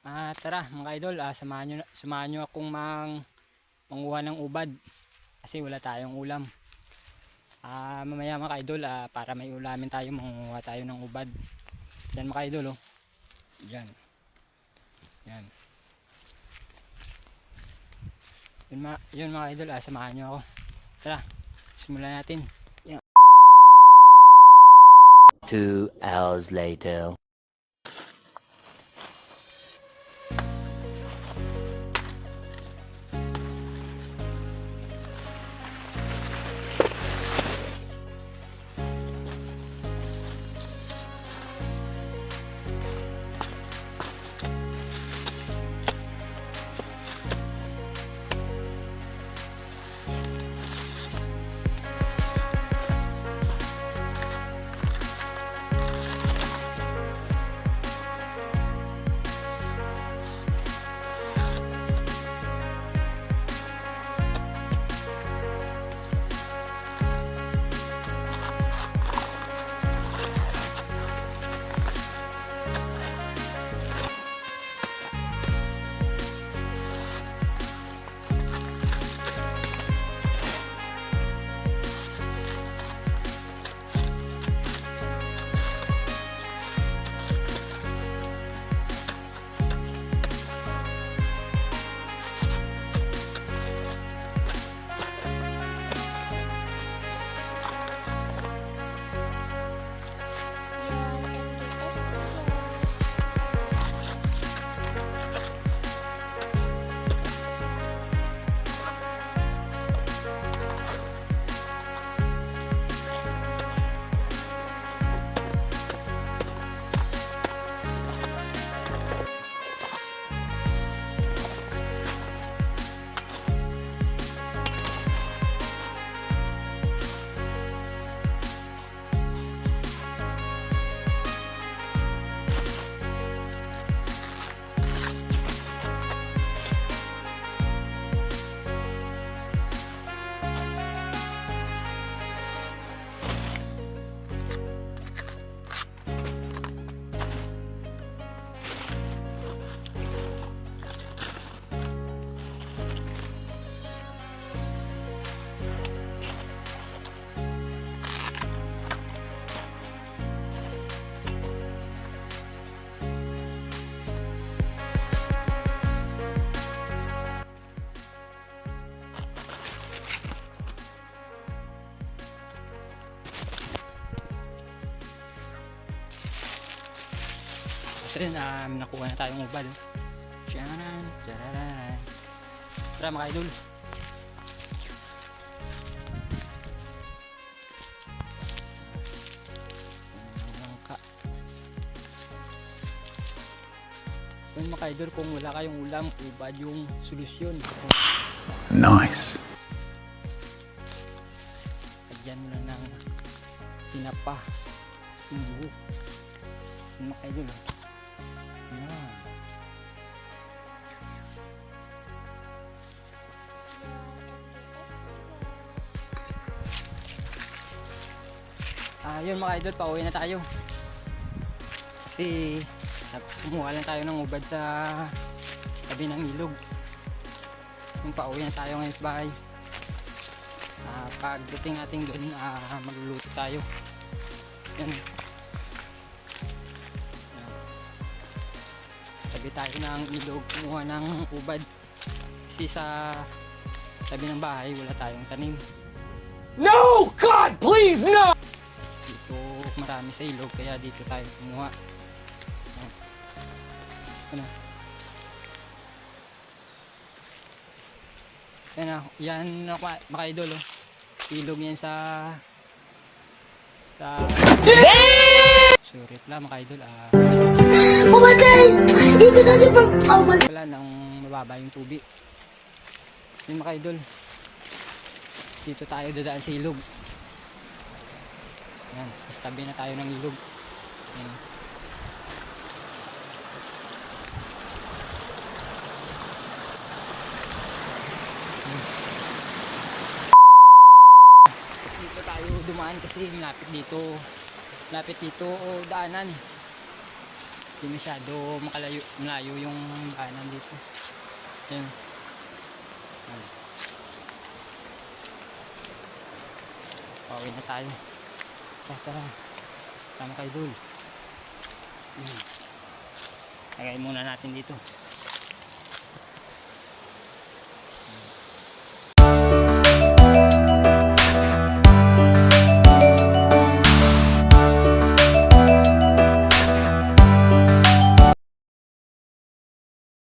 Tara mga idol, samahan nyo akong manguha ng ubad kasi wala tayong ulam. Mamaya mga idol, para may ulamin tayo, manguha tayo ng ubad. Yan mga idol, oh. Yan. Yan. Yun mga idol, samahan nyo ako. Tara, simulan natin. Yan. 2 hours later. So yun, nakuha na tayong ubad. Tcharan, tchararan. Tara mga idol. Yun mga idol, kung wala kayong ulam, ubad yung solusyon. Nice. Lagyan mo lang ng tinapa, yung buhok. Yun mga idol. Yan. Yun mga idol, pauwi na tayo kasi kumuha lang tayo ng ubad sa tabi ng ilog. Yung pauwi na tayo ngayon sa bahay. Pagdating natin doon, magluluto tayo. Yan. Tabi tayo ng ilog, kumuha ng ubad kasi sa tabi ng bahay wala tayong tanim. No! God, please, no! Dito marami sa ilog kaya dito tayo kumuha. Ano? Yan mga idol, oh. Ilog yan sa sorry pala mga idol. Pumatay! Ibig kasi Wala nang mababa yung tubig. Yung mga idol, dito tayo dadaan sa ilog. Yan, mas tabi na tayo ng ilog. Yan. Dito tayo dumaan kasi lapit dito daanan. Hindi masyado malayo yung bahanan dito. Ayun. Ayun. Pauwi na tayo. Tara. Tama kay Dul. Lagay muna natin dito.